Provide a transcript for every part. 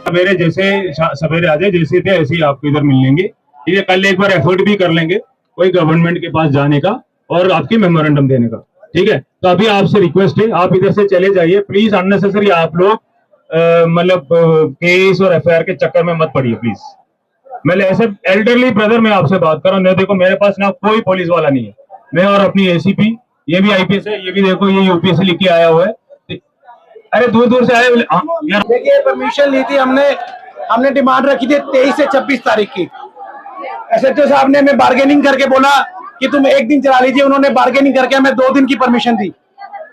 सवेरे सवेरे आ जाए, जैसे थे ऐसे ही आपको इधर मिल लेंगे। ठीक है, कल एक बार एफर्ट भी कर लेंगे कोई गवर्नमेंट के पास जाने का और आपकी मेमोरेंडम देने का। ठीक है, तो अभी आपसे रिक्वेस्ट है, आप इधर से चले जाइए प्लीज। अननेसेसरी आप लोग मतलब केस और एफआईआर के चक्कर में मत पड़िए प्लीज। मैं ऐसे एल्डरली ब्रदर मैं आपसे बात कर रहा हूँ। देखो मेरे पास ना कोई पुलिस वाला नहीं है, मैं और अपनी एसीपी, ये भी आईपीएस है, ये भी देखो ये यूपीएससी लिख के आया हुआ है। अरे दूर दूर से आए। देखिए परमिशन ली थी हमने डिमांड रखी थी 23 से 26 तारीख की। एसएचओ साहब ने हमें बार्गेनिंग करके बोला कि तुम एक दिन चला लीजिए। उन्होंने बार्गेनिंग करके हमें 2 दिन की परमिशन दी।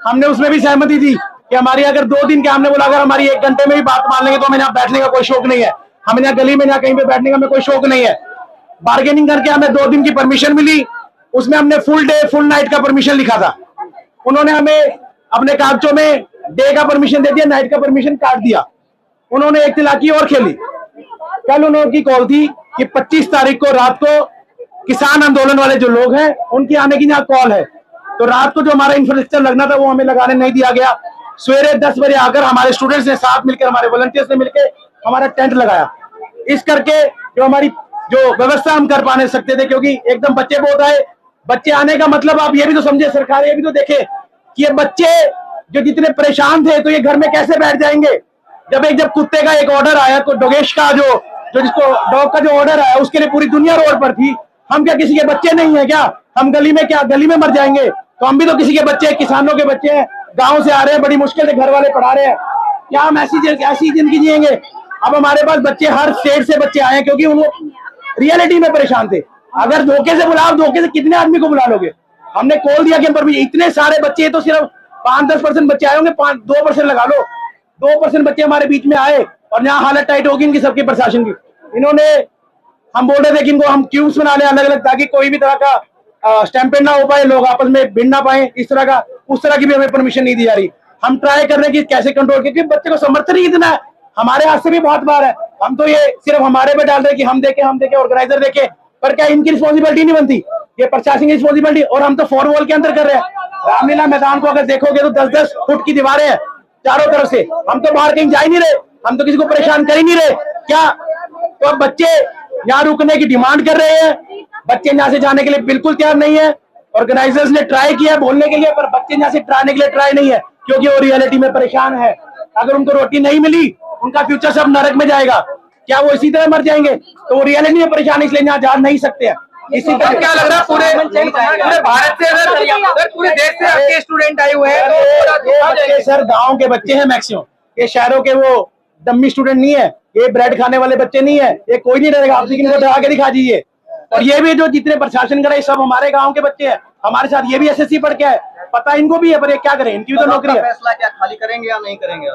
हमने उसमें भी सहमति दी कि हमारी अगर 2 दिन के, हमने बोला अगर हमारी 1 घंटे में भी बात मान लेंगे तो हमें यहाँ बैठने का कोई शौक नहीं है, हमें यहाँ गली में यहाँ कहीं पे बैठने का हमें कोई शौक नहीं है। बार्गेनिंग करके हमें 2 दिन की परमिशन मिली। उसमें हमने फुल डे फुल नाइट का परमिशन लिखा था। उन्होंने हमें अपने कागजों में डे का परमिशन दे दिया, नाइट का परमिशन काट दिया। उन्होंने एक चालाकी और खेली। कल उन्होंने कॉल थी कि 25 तारीख को रात को किसान आंदोलन वाले जो लोग हैं उनकी आने की यहाँ कॉल है। तो रात को जो हमारा इंफ्रास्ट्रक्चर लगना था वो हमें लगाने नहीं दिया गया। सवेरे 10 बजे आकर हमारे स्टूडेंट्स ने साथ मिलकर, हमारे वॉलंटियर्स ने मिलकर हमारा टेंट लगाया। इस करके जो हमारी जो व्यवस्था हम कर पा नहीं सकते थे, क्योंकि एकदम बच्चे बहुत आए। बच्चे आने का मतलब आप ये भी तो समझे, सरकार ये भी तो देखे कि ये बच्चे जो जितने परेशान थे तो ये घर में कैसे बैठ जाएंगे। जब कुत्ते का एक ऑर्डर आया तो डोगेश का जो जिसको डॉग का जो ऑर्डर आया उसके लिए पूरी दुनिया रोड पर थी। हम क्या किसी के बच्चे नहीं है क्या? हम गली में मर जाएंगे? तो हम भी तो किसी के बच्चे, किसानों के बच्चे हैं, गांव से आ रहे हैं, बड़ी मुश्किल से घर वाले पढ़ा रहे हैं। क्या हम ऐसी जिंदगी जिएंगे? अब हमारे पास बच्चे हर स्टेट से बच्चे आए हैं क्योंकि वो रियलिटी में परेशान थे। अगर धोखे से बुलाओ, धोखे से कितने आदमी को बुला लोगे? हमने कॉल दिया कि पर इतने सारे बच्चे, तो सिर्फ 5-10% बच्चे आए होंगे, 2% लगा लो। 2% बच्चे हमारे बीच में आए और यहाँ हालत टाइट होगी इनकी सबकी प्रशासन की। इन्होंने, हम बोल रहे थे कि इनको हम क्यूब्स बना लें अलग अलग, ताकि कोई भी तरह का स्टैंपेड ना हो पाए, लोग आपस में भिड़ ना पाए, इस तरह का, उस तरह की भी हमें परमिशन नहीं दी जा रही। हम ट्राई कर रहे हैं कि कैसे कंट्रोल, क्योंकि बच्चे को समर्थन ही इतना है। हमारे हाथ से भी बहुत बार है, हम तो ये सिर्फ हमारे पे डाल रहे कि हम देखे ऑर्गेनाइजर देखे, पर क्या इनकी रिस्पॉन्सिबिलिटी नहीं बनती? ये प्रशासन की रिस्पॉन्सिबिलिटी। और हम तो 4 वॉल के अंदर कर रहे हैं। रामलीला मैदान को अगर देखोगे तो 10-10 फुट की दीवारें हैं चारों तरफ से। हम तो बाहर कहीं जा ही नहीं रहे, हम तो किसी को परेशान कर ही नहीं रहे क्या? तो अब बच्चे यहाँ रुकने की डिमांड कर रहे हैं। बच्चे यहाँ से जाने के लिए बिल्कुल तैयार नहीं है। ऑर्गेनाइजर्स ने ट्राई किया बोलने के लिए, पर बच्चे यहाँ से जाने के लिए ट्राई नहीं है, क्योंकि वो रियलिटी में परेशान है। अगर उनको रोटी नहीं मिली, उनका फ्यूचर सब नरक में जाएगा। क्या वो इसी तरह मर जाएंगे? तो वो रियलिटी में परेशान, इसलिए यहाँ जा नहीं सकते हैं। इसी तरह क्या लग रहा है पूरे भारत से, अगर पूरे देश से आपके स्टूडेंट आए हुए हैं तो सर गाँव के बच्चे हैं मैक्सिमम, ये शहरों के वो डम्मी स्टूडेंट नहीं है, ये ब्रेड खाने वाले बच्चे नहीं है, ये कोई नहीं डरेगा। आप लेकिन डरा के दिखा दीजिए। और ये भी जो जितने प्रशासन करे सब हमारे गांव के बच्चे हैं, हमारे साथ ये भी एसएससी पढ़ के है, पता इनको भी है, पर ये क्या करें, इनकी भी तो नौकरी है। फैसला क्या खाली करेंगे या नहीं करेंगे?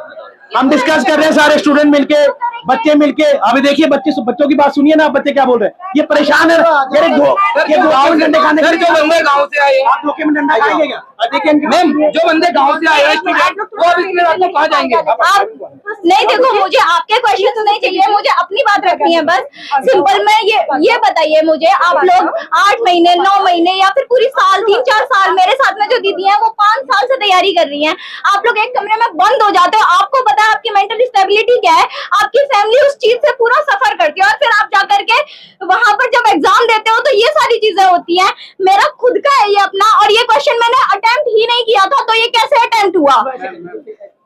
हम डिस्कस कर रहे हैं सारे स्टूडेंट मिलके, बच्चे मिलके। अभी देखिए बच्चों की बात सुनिए ना, बच्चे क्या बोल रहे हैं। ये परेशान है, डंडे खाने के लिए गाँव से आए, आप धोखे में डंडा खाएंगे क्या? देखिए मैम, जो बंदे गाँव से आए वो अब इतने रात को कहाँ जाएंगे? नहीं देखो, मुझे आपके क्वेश्चन तो नहीं चाहिए, मुझे अपनी बात रखनी है बस। सिंपल में ये बताइए मुझे, आप लोग 8 महीने 9 महीने या फिर पूरी साल 3-4 साल, मेरे साथ में जो दीदी हैं वो 5 साल से तैयारी कर रही हैं। आप लोग एक कमरे में बंद हो जाते हो, आपको पता है आपकी मेंटल स्टेबिलिटी क्या है, आपकी फैमिली उस चीज से पूरा सफर करती है, और फिर आप जाकर के वहां पर जब एग्जाम देते हो तो ये सारी चीजें होती हैं। मेरा खुद का है ये अपना, और ये क्वेश्चन मैंने अटेम्प्ट ही नहीं किया था, तो ये कैसे अटेम्प्ट हुआ?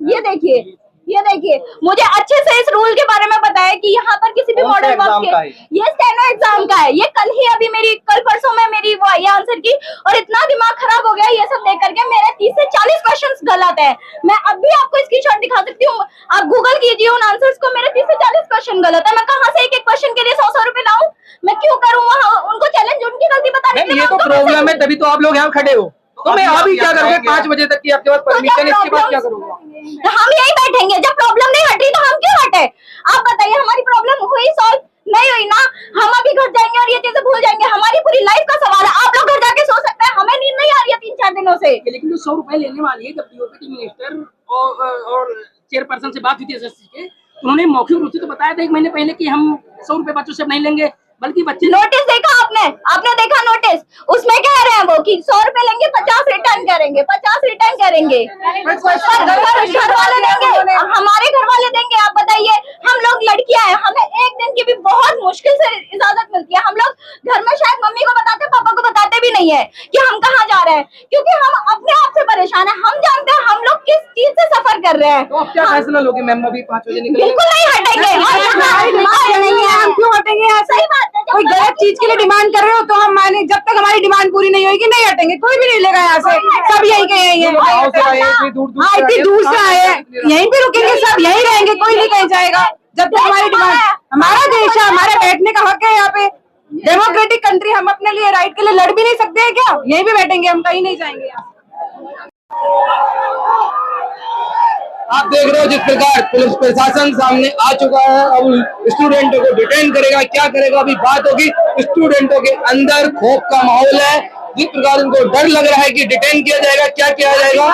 ये देखिए मुझे अच्छे से इस रूल के बारे में पता है कि यहाँ पर किसी भी मॉडल वर्क के, ये स्टेनो एग्जाम का है। ये कल परसों में मेरी वो ये आंसर की, और इतना दिमाग खराब हो गया ये सब देख करके। मेरे 30 से 40 क्वेश्चंस गलत है। मैं अभी आपको स्क्रीनशॉट दिखा सकती हूँ, आप गूगल कीजिए उन आंसर्स को। मेरे 30 से 40 क्वेश्चन गलत है। मैं कहाँ से एक क्वेश्चन के लिए 100 रुपए लाऊं? मैं क्यों करूँ वहाँ उनको चैलेंज? उनकी गलती बताने के लिए। ये तो प्रॉब्लम है, तभी तो आप लोग यहाँ खड़े हो। तो मैं अभी क्या करूँगा? 5 बजे तक की आपके पास परमिशन, इसके बाद क्या करूँगा? हम यही बैठेंगे। जब प्रॉब्लम नहीं हट रही तो हम क्यों हटे? आप बताइए, हमारी प्रॉब्लम हुई सॉल्व? नहीं हुई ना, हम अभी घर जाएंगे और ये चीजें भूल जाएंगे। हमारी पूरी लाइफ का सवाल है। आप लोग घर जाके सो सकते हैं, हमें नींद नहीं आ रही है 3-4 दिनों से। लेकिन जो 100 रुपए लेने वाली है, जब डीओपीटी मिनिस्टर और चेयरपर्सन से बात हुई थी एसएससी के, उन्होंने मौखिक रूप से तो बताया था 1 महीने पहले कि हम 100 रुपए बच्चों से अब नहीं लेंगे, बल्कि बच्चे। नोटिस देखा आपने देखा नोटिस? उसमें कह रहे हैं वो कि 100 रुपए लेंगे, 50 रिटर्न करेंगे, 50 रिटर्न करेंगे। घर वाले देंगे, हमारे घर वाले देंगे। आप बताइए, हम लोग लड़कियां हैं, हमें एक दिन की भी बहुत मुश्किल से इजाजत मिलती है। हम लोग घर में शायद मम्मी को बताते, पापा को बताते भी नहीं है कि हम कहाँ जा रहे हैं, क्योंकि हम अपने आप से परेशान है। हम जानते हैं हम लोग किस चीज से सफर कर रहे हैं। तो अब क्या फैसला लोगे मैम? अभी 5 बजे निकलेंगे? बिल्कुल नहीं हटेंगे, हम क्यों हटेंगे यहाँ से? सही बात है। कोई गलत चीज के लिए डिमांड कर रहे हो तो हम माने, जब तक हमारी डिमांड पूरी नहीं होगी नहीं हटेंगे। कोई भी नहीं लेगा यहाँ से, सब यहीं के यहीं है। गाँव से आए हैं, इतनी दूर हाँ, इतनी दूर से आए हैं, यहीं पे रुकेंगे, सब यहीं रहेंगे, कोई नहीं कहीं जाएगा जब तक हमारी डिमांड। हमारा देश है, हमारा बैठने का हक है यहाँ पे, डेमोक्रेटिक कंट्री। हम अपने लिए राइट के लिए लड़ भी नहीं सकते हैं क्या? यहीं पे बैठेंगे, हम कहीं नहीं जाएंगे यहाँ। आप देख रहे हो जिस प्रकार पुलिस प्रशासन सामने आ चुका है, अब स्टूडेंटों को डिटेन करेगा, क्या करेगा अभी बात होगी। स्टूडेंटों के अंदर खौफ का माहौल है, जिस प्रकार उनको डर लग रहा है कि डिटेन किया जाएगा, क्या किया जाएगा,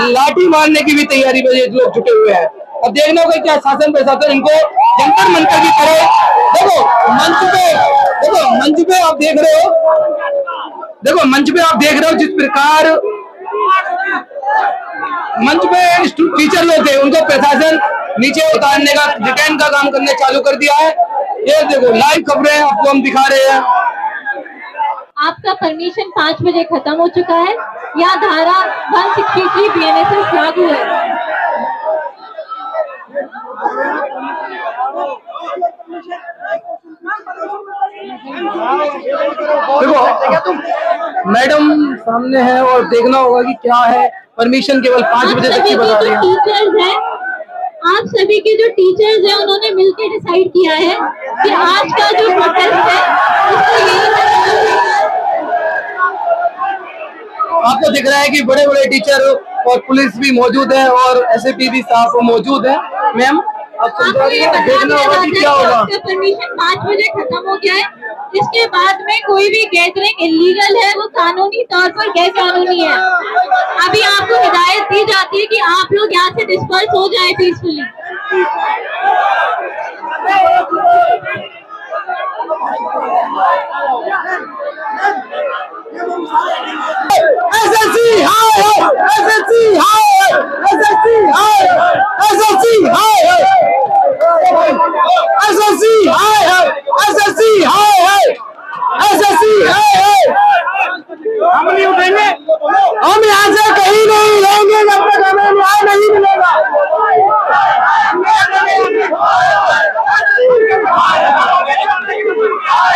लाठी मारने की भी तैयारी में ये लोग जुटे हुए हैं। अब देखना होगा क्या शासन प्रशासन इनको जंतर मंतर भी करे। देखो मंच पे आप देख रहे हो, मंच पे आप देख रहे हो जिस प्रकार मंच पे टीचर लोग थे, उनको प्रशासन नीचे उतारने का, डिटेन का काम करने चालू कर दिया है। ये देखो लाइव खबरें आपको हम दिखा रहे हैं। आपका परमिशन 5 बजे खत्म हो चुका है। यहाँ धारा 163 BNSS लागू है। देखो मैडम सामने है और देखना होगा कि क्या है। परमिशन केवल 5 बजे तक की बता रही है। टीचर्स हैं, आप सभी के जो टीचर्स हैं उन्होंने मिलकर डिसाइड किया है कि आज का जो प्रोटेस्ट है उसको यही। आपको दिख रहा है कि बड़े बड़े टीचर और पुलिस भी मौजूद है और SAP भी साफ मौजूद है। मैम आप देखना होगा कि क्या होगा। परमिशन 5 बजे खत्म हो गया है। इसके बाद में कोई भी गैदरिंग इलीगल है, वो कानूनी तौर पर गैर कानूनी है। अभी आपको हिदायत दी जाती है कि आप लोग यहाँ से डिस्पर्स हो जाए पीसफुली। SSC हाय, SSC हाय, SSC हाय, SSC हाय, SSC हाय, SSC हाय, SSC हाय। हम नहीं उठेंगे, हम यहाँ से कहीं नहीं रहेंगे जब तक हमें न्याय नहीं मिलेगा।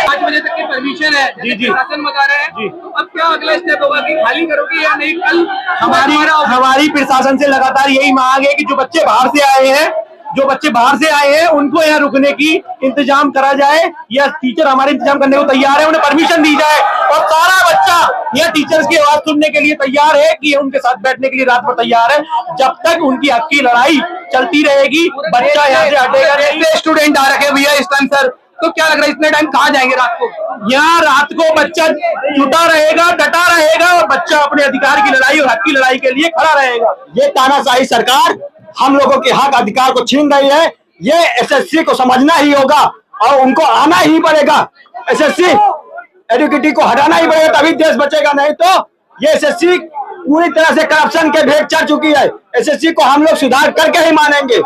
5 बजे तक की परमिशन है, जैसे प्रशासन बता रहे हैं। तो अब क्या अगला स्टेप होगा कि खाली करोगे या नहीं? कल हमारी प्रशासन से लगातार यही मांग है कि जो बच्चे बाहर से आए हैं उनको यहाँ रुकने की इंतजाम करा जाए, या टीचर हमारे इंतजाम करने को तैयार है, उन्हें परमिशन दी जाए। और सारा बच्चा यह टीचर्स की आवाज सुनने के लिए तैयार है कि उनके साथ बैठने के लिए रात भर तैयार है। जब तक उनकी हक की लड़ाई चलती रहेगी, बच्चा यहाँ से हटेगा नहीं। स्टूडेंट आ रखे भैया इस टाइम सर, तो क्या लग रहा है इतने टाइम कहाँ जाएंगे रात को? यहाँ रात को बच्चा जुटा रहेगा, डटा रहेगा और बच्चा अपने अधिकार की लड़ाई और हक की लड़ाई के लिए खड़ा रहेगा। ये तानाशाही सरकार हम लोगों के हक अधिकार को छीन रही है। ये SSC को समझना ही होगा और उनको आना ही पड़ेगा। SSC एडुकेटी को हटाना ही पड़ेगा, तभी देश बचेगा। नहीं तो ये SSC पूरी तरह से करप्शन के भेंट चढ़ चुकी है। SSC को हम लोग सुधार करके ही मानेंगे।